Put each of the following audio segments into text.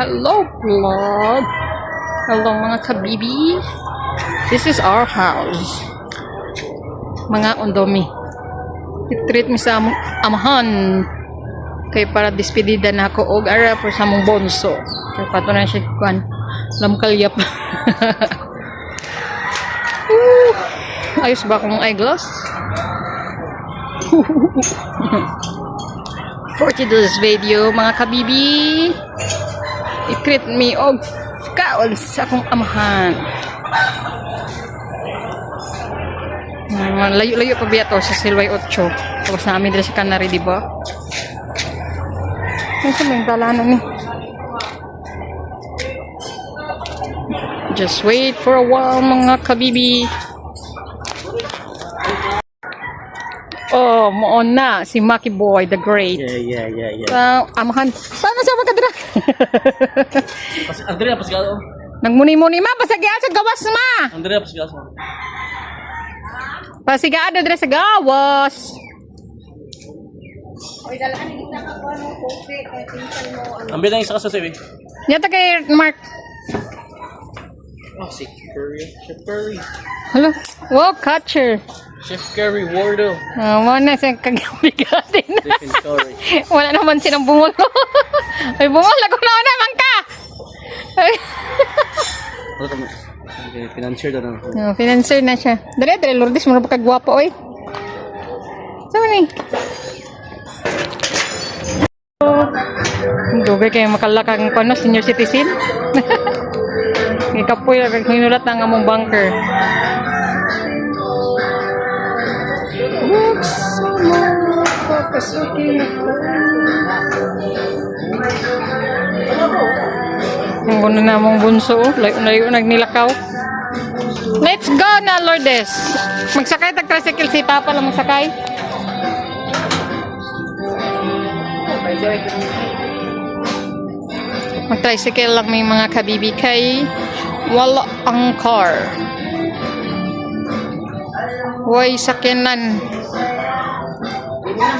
Hello vlog. Hello mga kabibi. This is our house. Mga ondomi. I-treat mi sa among amahan. Kay para despedida na ako og ara for sa among bonso. Kay pato na siya kuan. Lamkalyap. Ayos ba akong eyeglass? For today's video, mga kabibi, i-treat me og kaon sa akong amahan. Layo-layo pa biya to sa Silway 8. Tapos na amin dito sa Canary, diba? Ano sa mga dalanan ni? Just wait for a while, mga kabibi. Oh, moon na si Maki Boy the Great. Yeah. Amahan. Paano siya magkadra? Andrea, pasigalo. Nagmuni-muni ma, pasigaan sa gawas ma. Andrea, pasigalo. Pasigaan na sa gawas. Ang bilang isa ka sa sabi. Yata kay Mark. Oh, si Curry. Chef Curry. Hello. Wow, catcher. Chef Curry Wardo. Mana siya kagabigatin. Chicken curry. Wala naman silang bumulo. Ay, bumulo ko na naman ka. Ay. Okay, financier na lang. Oh, financer na siya. Dali, Lourdes, muna pa kagwapo, oy. Saan ni? Dugay kayo makalakang kono, senior citizen. Ikapoy, hinulat ng among bunker. Ang guna na mong bunso, layo nagnilakaw. Let's go na, Lourdes. Magsakay tag-tricycle si Papa lang magsakay. Mag-tricycle lang may mga kabibi kay wala ang car. Way sakyanan.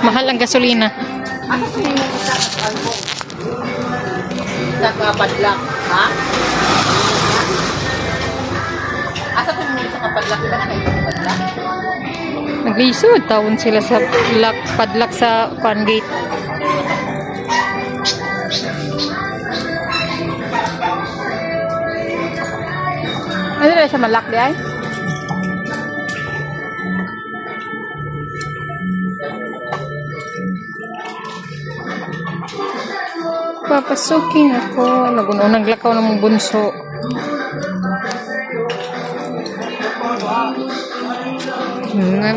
Mahal ang gasolina. Sa kapadlak, ha? Asa po mo sa kapadlak? Diba na kayo sa kapadlak? Naglisod. Tawon sila sa padlak sa fan gate. Ano rin sa malak di ay? Papasukin ako. Nagununang lakaw ng mong bunso. Na.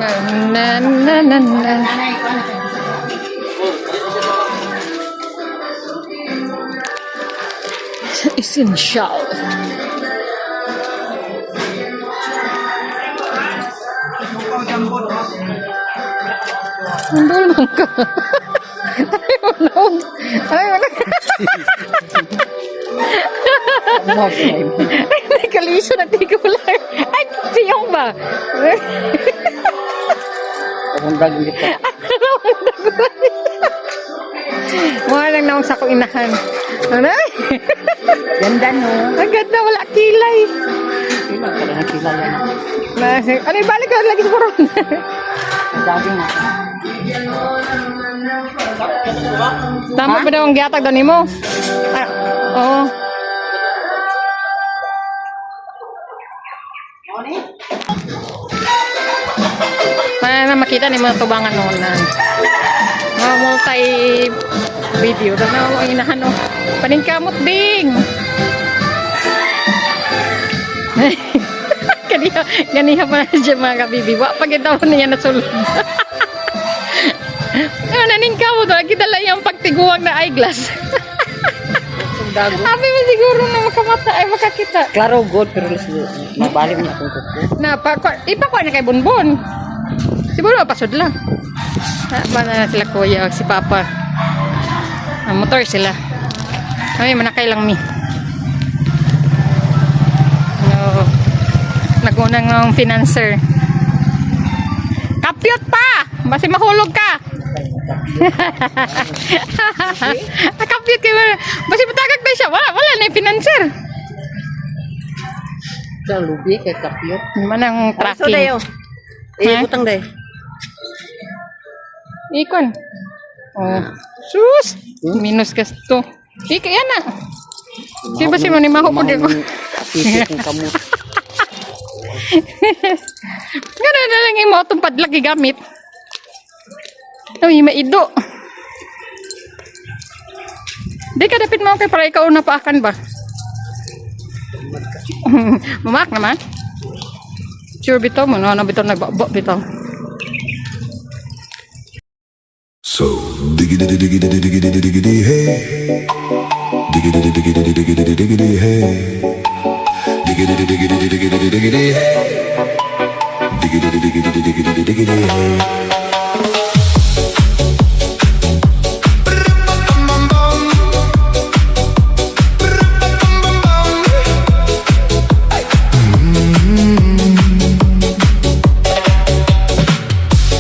Essential. Nandul lang ka. Ay, wala. Ay, may kaliso na tigular. Ay, siyong ba? Ang daging dito. Mga lang naong sa kong inahan. Ano? Ganda, no? Ang ganda, wala kilay. Kailan ka na nakilala na? Ano, balik ka lagi sa koron. Ang daging na. Tama ba daw ang giatag doon mo? Ah, oo. Para na makita ni mga tubangan noon na multi-video. Tapos na ang inahan o. Paningkamot ding! Ganiha pa na siya mga kabibi. Wa pagkitaon niya nasulod. Naningkamot o. Kita lang yung pagtiguwag na eyeglass. Sabi mo siguro na makamata ay makakita. Klaro, good, pero mabalik na akong kuko. Ipakuha na kay Bonbon. Siguro mapasod lang. Paano na sila kuya o si Papa. Motor sila. Ay, manakay lang mi. No. Nagunang ng financer. Kapyot pa! Basi mahulog ka! Nakapit kayo. Basi patagag na siya. Wala na yung financer. Sa lubi kay kapyo. Naman ang So tracking. dayo. Butang day. Ikon. Oh. Sus. Minus ka to. Ika yan na. Sige ba si mo ni Maho po di ko. Sisip ng kamot. Gano'n na lang yung mga itong padlaki gamit. Uy, maido. Di ka dapit mo kay para ikaw na paakan ba? Mamak naman. Sure bitaw mo. Ano bitaw nagbaba bitaw. So diggity diggity diggity diggity hey, diggity diggity diggity diggity hey, diggity diggity diggity diggity hey, diggity diggity diggity diggity hey.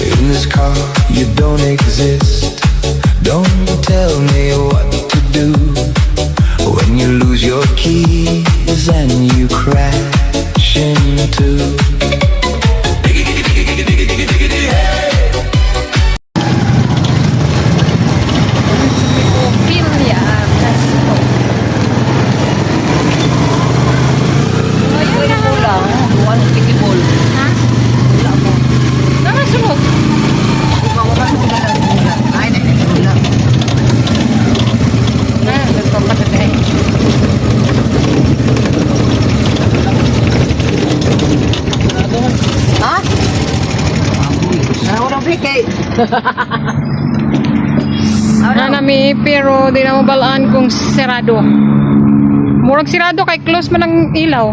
In this car, you don't exist. Don't tell me what to do when you lose your keys and you crash into. Ophelia Castro. Ay, mo lang. Buwan pitibol. Ha? Wala mo. Naman sunod. Wala mo lang. Ay, wala. Nagpapatagay. Ha? Wala bikay. Nami pero di na mo balaan kung sirado. Murag sirado kay close man ang ilaw.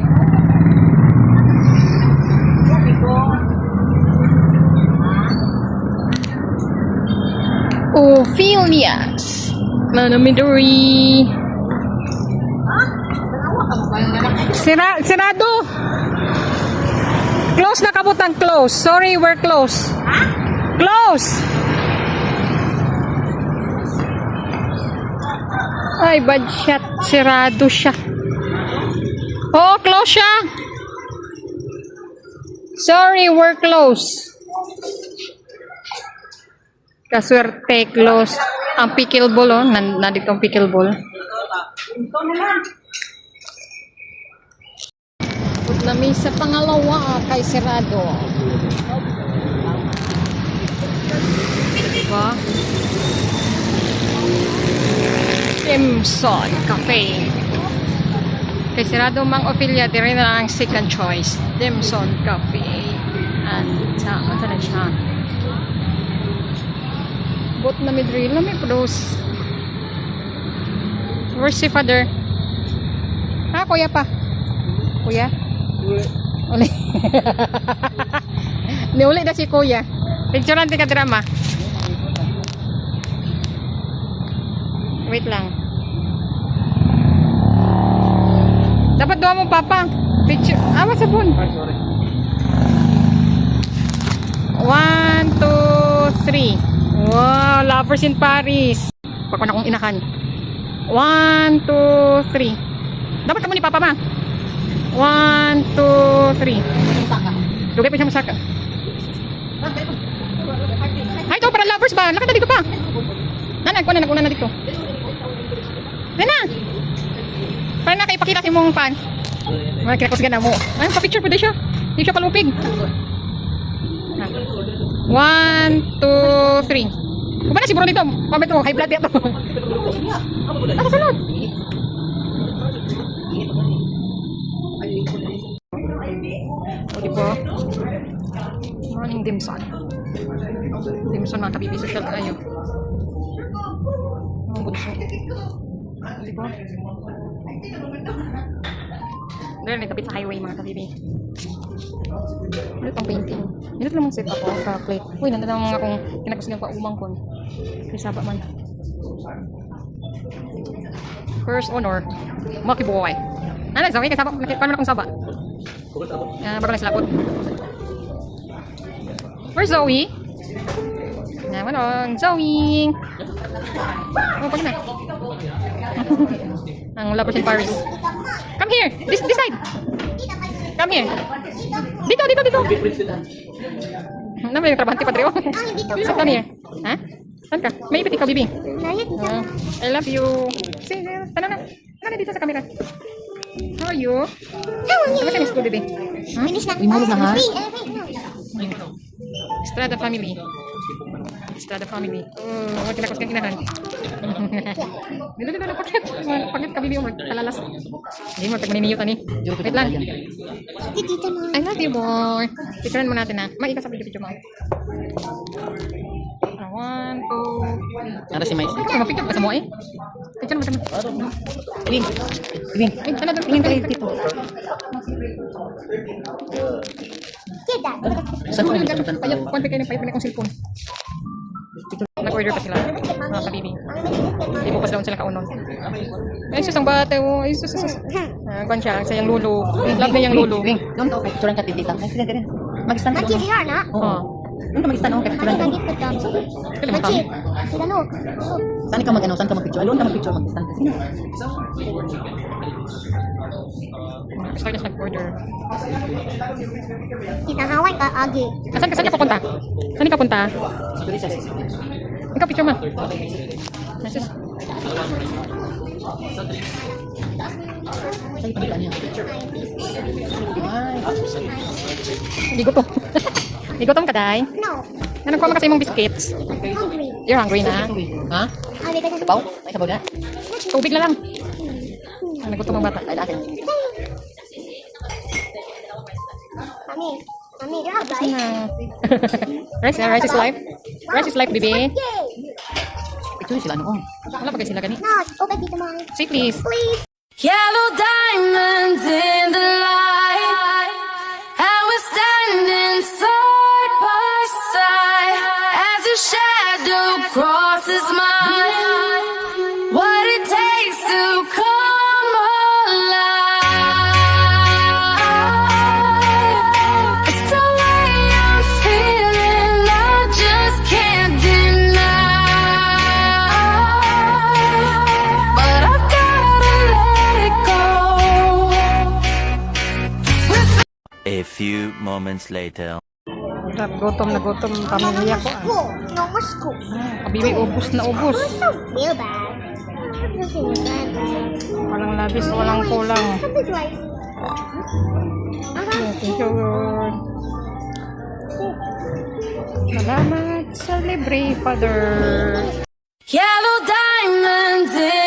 Ophelias. Nanamidori. Sirado. Close na kabutang close. Sorry, we're close. Close. Ay, bad shot. Sirado siya. Oo, close siya. Sorry, we're close. Kaswerte, close. Ang pickleball, oh. Nandito ang pickleball. Put namin sa pangalawa kay Sirado. Diba? Dimson Cafe. Kay Sirado Mang Ophelia, di rin na ang second choice. Dimson Cafe. And ano na siya? Bot na midril na may produce. Where's si father? Ha, kuya pa? Kuya? Uli. Niuli na si kuya. Picturean di ka drama. Wait lang. Dapat doon mo papa. Picture. Awa sa bun. Sorry. 1, 2, 3. Wow, lovers in Paris. Pagpan akong inakan. 1, 2, 3. Dapat kamu ni papa ma. 1, 2, 3. Dugay pa siya masaka. Ay, ito para lovers ba? Nakita dito pa. Kuha na, naguna na dito. Nana. Para na kaipakita si mong fan. Mga kinakusgan na mo. Ay, pa-picture po din siya. Hindi siya palupig. 1, 2, 3. Kung ba na siguro dito? Pabit mo, high blood dito. Nakasunod. O, diba? Morning dimson. Dimson mga kabibi, social tayo. Ang bunso. Diba? Dahil nagkapit sa highway mga kabibi. Ano itong painting? Minit lang mong set ako sa plate. Uy, nandun ang akong kinakusgan pa umang kon. Kisaba man. First honor. Maki boy. Ano, Zoe? Kasaba? Paano akong saba? Bago lang sila po. Where's Zoe? Yan, walong. Zoing! Oh, pag na. Ang lovers in Paris. Come here! This side! Come here! Dito! Ano ba yung trabahante pa, Trio? Sit down here. Ha? Saan ka? May ipit ikaw, Bibi. I love you. Say, tanong na. Ano dito sa camera? How are you? Kamusta yung school, Bibi? Uy, mahulog na ha? Estrada family. Estrada family. Oh, wag kinakos kang inahan. Dito na pakit. Pakit ka, Bibi, magkalalas. Hindi mo, tagmaniniyot ani. Wait lang. I love you, boy. Picturean mo natin, ha. Maika sa video mo. 1, 2, 3. Nara si Mais. Picture mo, picture. Basta mo eh. Picture mo, basta mo. Ibing. Ibing. Ay, ano doon? Tingin kayo dito. Saan ko yung saan Payat, konti kayo ng payat na kong cellphone. Nag-order pa sila. Mga kabibi. Hindi bukas daw sila kaunon. Ay, sus, ang bata. Oh. Ay, sus. Kwan siya, sa yung lulo. Love na yung lulo. Ibing. Doon ka. Picturean ka titita. Ay, sige, dire. Mag-stand ka doon. Oo. Doon ka mag-stand ako. Picturean ka. Kailan mo kami? Saan ka mag-ano? Saan ka mag-picture? Doon ka mag-picture. Mag-stand ka. Sino? Start na nag-order. Kinahaway ka agi. Saan ka pupunta? Saan ka punta? Siguro siya. Ikaw, picture mo. Message. Sa'yo palitan niya. Ay. Hindi gutom. Hindi gutom ka, Day. No. Anong kuha mo kasi mong biscuits? Hungry. You're hungry na. Ha? Abi ka na. Sabaw? Ay, sabaw na. Tubig na lang. Nagutom ang bata. Ay, akin. Mami. Mami, do you have life? Rice is life. Rice is life, baby. Yay! Picture sila noon. Wala pa kayo sila gani. No, open dito mo. Say please. Please. Yellow diamonds in the light, and we're standing side by side as your shadow crosses mine. What it takes to come alive. It's the way I'm feeling, I just can't deny. But I've gotta let it go. A few moments later. Gutom na gutom. Pamilya ko. Go. No more school. Kabibi, ubus na ubus. So feel bad. Walang labis, walang kulang. Something's like. Thank you, Lord. Salamat sa libre, Father. Yellow diamonds in